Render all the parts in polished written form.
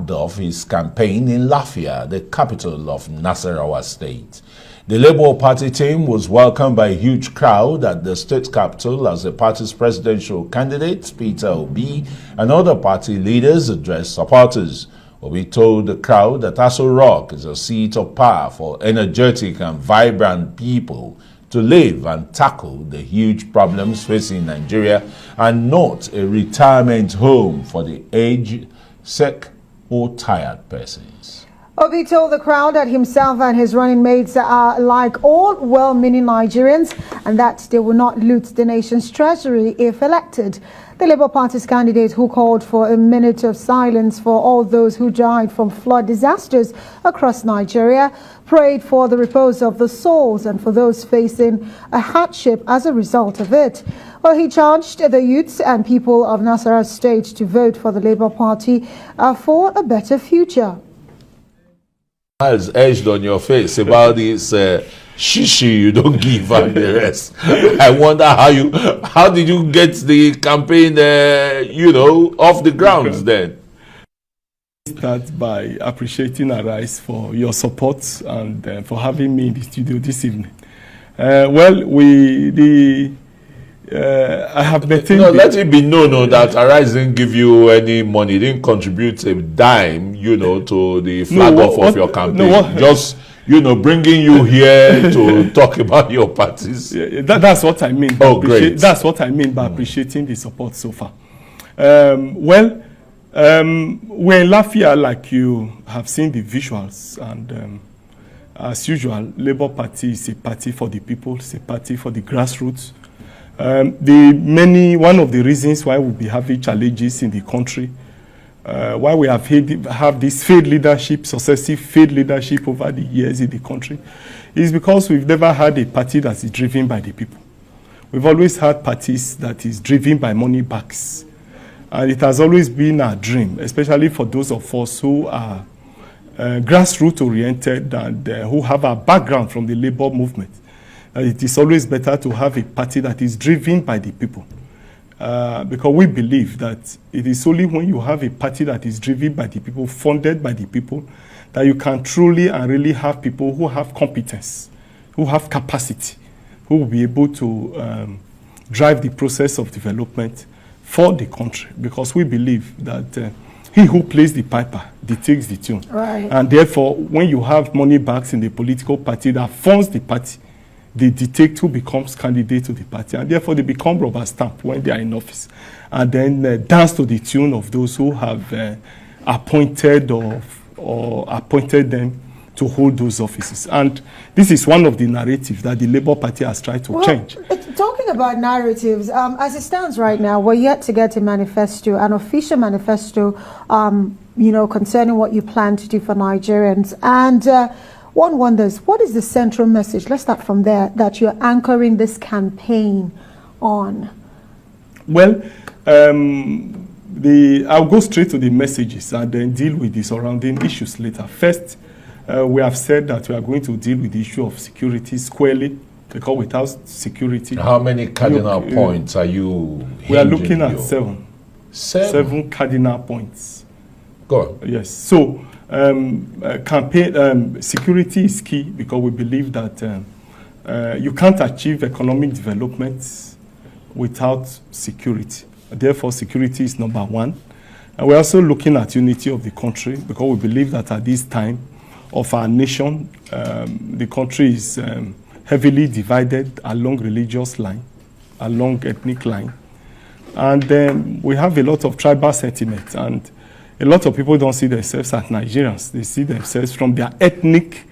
capped off his campaign in Lafia, the capital of Nasarawa State. The Labour Party team was welcomed by a huge crowd at the state capital as the party's presidential candidate, Peter Obi, and other party leaders addressed supporters. Obi told the crowd that Aso Rock is a seat of power for energetic and vibrant people to live and tackle the huge problems facing Nigeria, and not a retirement home for the aged, sick, or tired persons. Obi told the crowd that himself and his running mates are like all well-meaning Nigerians and that they will not loot the nation's treasury if elected. The Labour Party's candidate, who called for a minute of silence for all those who died from flood disasters across Nigeria, prayed for the repose of the souls and for those facing a hardship as a result of it. Well, he charged the youths and people of Nasarawa State to vote for the Labour Party for a better future. Has edged on your face about this shishi you don't give and the rest. I wonder how did you get the campaign off the grounds then? Start by appreciating Arise for your support and for having me in the studio this evening. I have maintained. No, let it be known that Arise didn't give you any money, didn't contribute a dime, to the flag off of your campaign. Just, bringing you here to talk about your parties. Yeah, that's what I mean. Oh, great. That's what I mean by appreciating the support so far. We're in Lafia, like you have seen the visuals, and as usual, Labour Party is a party for the people, it's a party for the grassroots. One of the reasons why we'll be having challenges in the country, why we have this failed leadership, successive failed leadership over the years in the country, is because we've never had a party that is driven by the people. We've always had parties that is driven by money bags. And it has always been our dream, especially for those of us who are grassroots oriented and who have a background from the labor movement. It is always better to have a party that is driven by the people. Because we believe that it is only when you have a party that is driven by the people, funded by the people, that you can truly and really have people who have competence, who have capacity, who will be able to drive the process of development for the country. Because we believe that he who plays the piper dictates the tune. Right. And therefore, when you have money bags in the political party that funds the party, they dictate who becomes candidate to the party, and therefore they become rubber stamp when they are in office, and then dance to the tune of those who have appointed or appointed them to hold those offices. And this is one of the narratives that the Labour Party has tried to change. Talking about narratives, as it stands right now, we're yet to get a manifesto, an official manifesto, concerning what you plan to do for Nigerians. And one wonders, what is the central message? Let's start from there, that you're anchoring this campaign on. Well, I'll go straight to the messages and then deal with the surrounding issues later. First, we have said that we are going to deal with the issue of security squarely, because without security... How many cardinal points are you... We are looking at seven. Seven cardinal points. Go on. Yes. So, security is key, because we believe that you can't achieve economic development without security. Therefore, security is number one. And we're also looking at unity of the country, because we believe that at this time of our nation, the country is heavily divided along religious line, along ethnic line. And then we have a lot of tribal sentiment, and a lot of people don't see themselves as Nigerians. They see themselves from their ethnic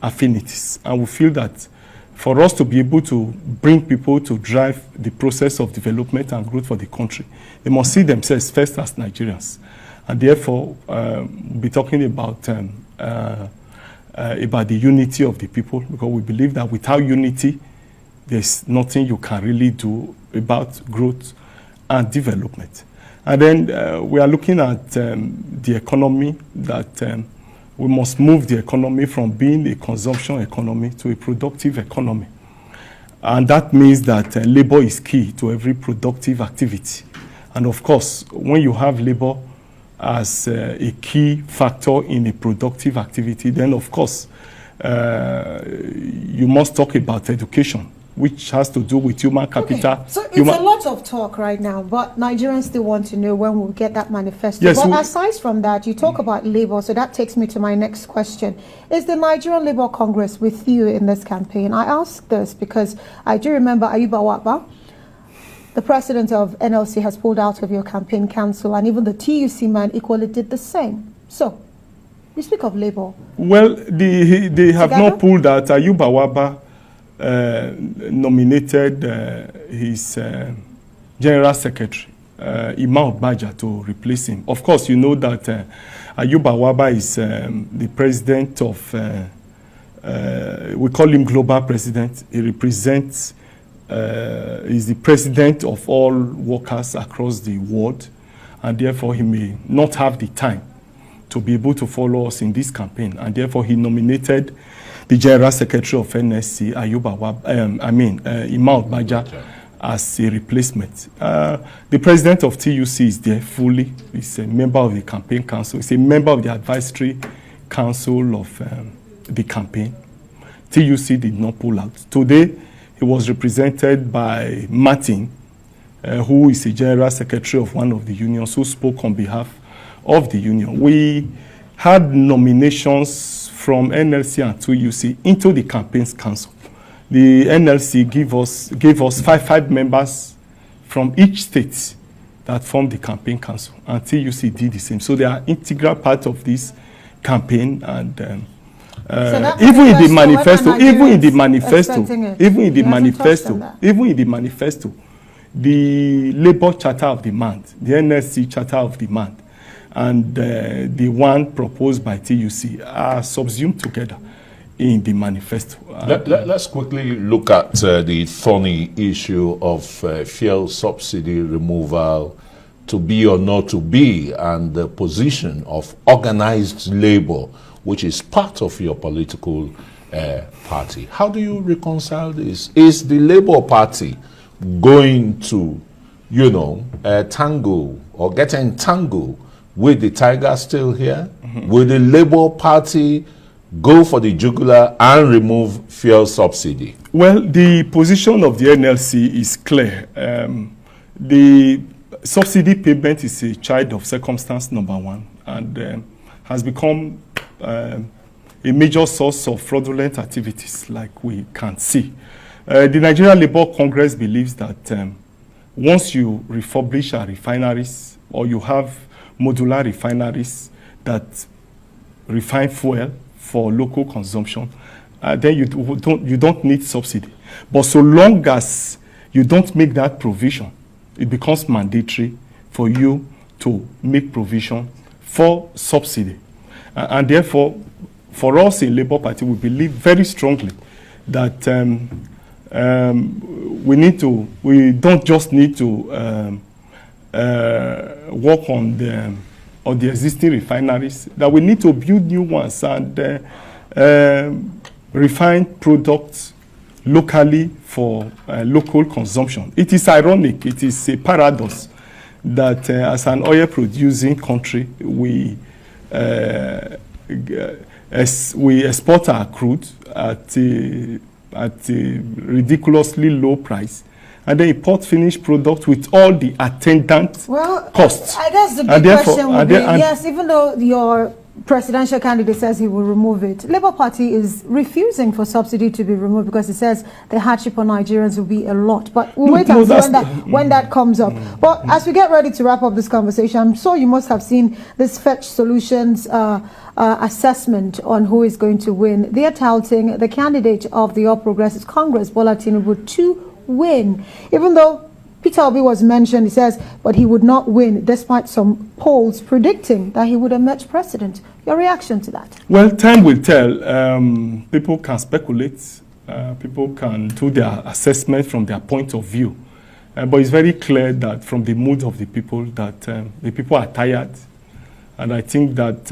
affinities. And we feel that for us to be able to bring people to drive the process of development and growth for the country, they must see themselves first as Nigerians. And therefore, we'll be talking about the unity of the people, because we believe that without unity, there's nothing you can really do about growth and development. And then we are looking at the economy, that we must move the economy from being a consumption economy to a productive economy. And that means that labor is key to every productive activity. And of course, when you have labor as a key factor in a productive activity, then of course you must talk about education, which has to do with human capital. Okay. So it's a lot of talk right now, but Nigerians still want to know when we'll get that manifesto. Yes, but aside from that, you talk about Labour, so that takes me to my next question. Is the Nigerian Labour Congress with you in this campaign? I ask this because I do remember Ayuba Waba, the president of NLC, has pulled out of your campaign council, and even the TUC man equally did the same. So, we speak of Labour. Well, they have not pulled out. Ayuba Waba nominated his general secretary, Imam Baja, to replace him. Of course, you know that Ayuba Waba is the president of, we call him global president. He represents, is the president of all workers across the world, and therefore he may not have the time to be able to follow us in this campaign, and therefore he nominated the General Secretary of NSC, Ayuba Waba, Imam Baja, as a replacement. The president of TUC is there fully. He's a member of the campaign council. He's a member of the advisory council of the campaign. TUC did not pull out. Today, he was represented by Martin, who is a general secretary of one of the unions, who spoke on behalf of the union. We had nominations from NLC and TUC into the campaigns council. The NLC gave us five members from each state that formed the campaign council, and TUC did the same. So they are integral part of this campaign, and even in the manifesto, the Labour Charter of Demand, the NLC Charter of Demand, and the one proposed by TUC are subsumed together in the manifesto. Let's quickly look at the thorny issue of fuel subsidy removal, to be or not to be, and the position of organized labor, which is part of your political party. How do you reconcile this? Is the Labour Party going to, tangle or get entangled with the tiger still here? Mm-hmm. Will the Labour Party go for the jugular and remove fuel subsidy? Well, the position of the NLC is clear. The subsidy payment is a child of circumstance, number one, and has become a major source of fraudulent activities, like we can see. The Nigerian Labour Congress believes that once you refurbish our refineries, or you have modular refineries that refine fuel for local consumption, then you don't need subsidy. But so long as you don't make that provision, it becomes mandatory for you to make provision for subsidy. And therefore, for us in Labour Party, we believe very strongly that we don't just need to work on the existing refineries, that we need to build new ones and refine products locally for local consumption. It is ironic, it is a paradox that as an oil producing country, we export our crude at a ridiculously low price, and then import finished product with all the attendant costs. I guess the big question would be, yes, even though your presidential candidate says he will remove it, Labour Party is refusing for subsidy to be removed because it says the hardship on Nigerians will be a lot. But we'll wait and see when that comes up. But as we get ready to wrap up this conversation, I'm sure you must have seen this Fetch Solutions assessment on who is going to win. They are touting the candidate of the All Progressives Congress, Bola Tinubu, to win. Even though Peter Obi was mentioned, he says, but he would not win, despite some polls predicting that he would emerge president. Your reaction to that? Well, time will tell. People can speculate. People can do their assessment from their point of view. But it's very clear that from the mood of the people, that the people are tired. And I think that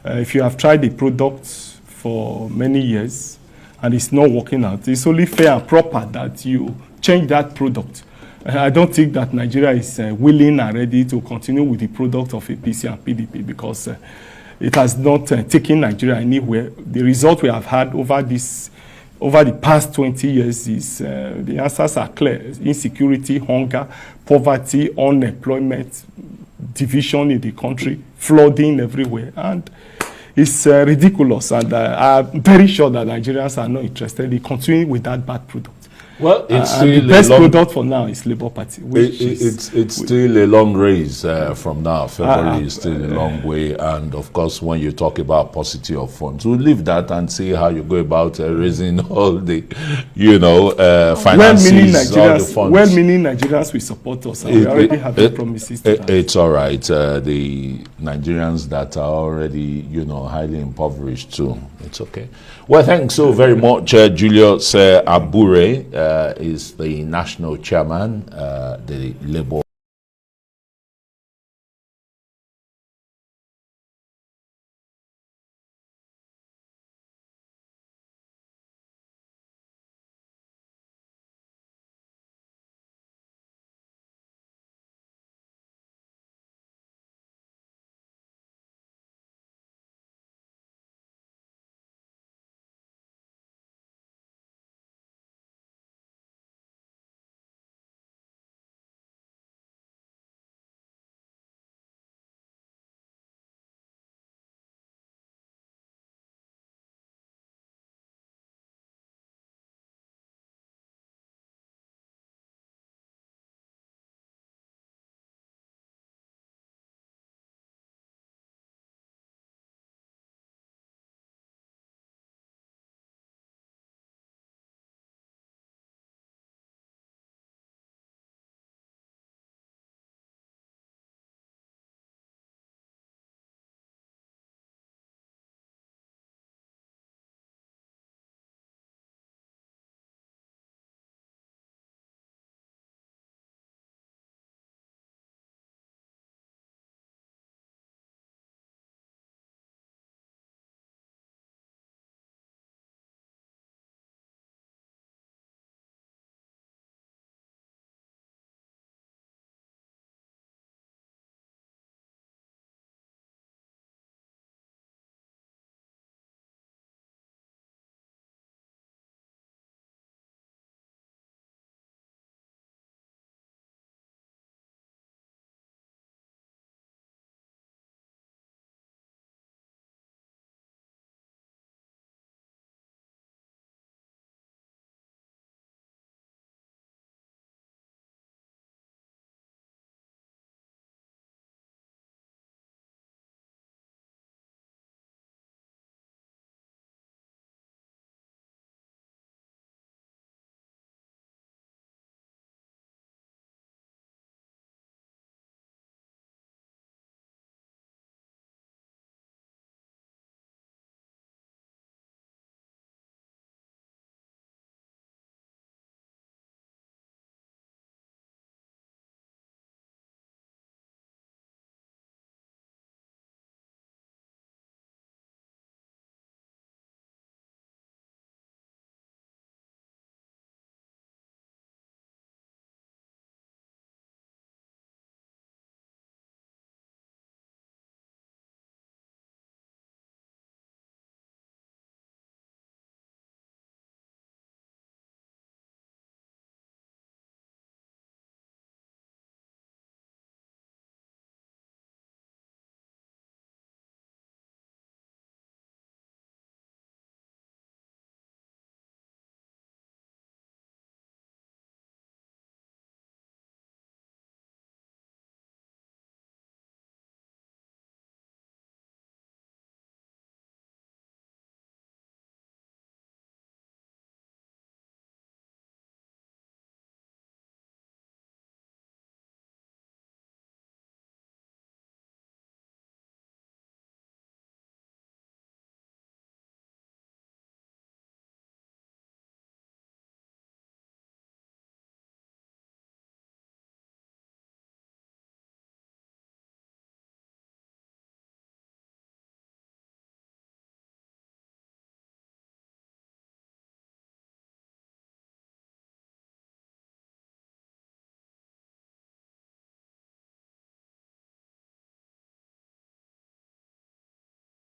if you have tried the product for many years and it's not working out, it's only fair and proper that you change that product I don't think that Nigeria is willing and ready to continue with the product of APC and PDP because it has not taken Nigeria anywhere. The result we have had over the past 20 years is the answers are clear: insecurity, hunger, poverty, unemployment, division in the country, flooding everywhere, and it's ridiculous. And I'm very sure that Nigerians are not interested in continuing with that bad product. Well, it's still the best product for now is Labour Party. It's still a long race from now. February is still a long way, and of course, when you talk about paucity of funds, we'll leave that and see how you go about raising all the, finances, all the funds. Well-meaning Nigerians will support us, and we already have the promises. It's all right. The Nigerians that are already, highly impoverished too. It's okay. Well, thanks so very much, Julius Abure. Is the national chairman, the Labour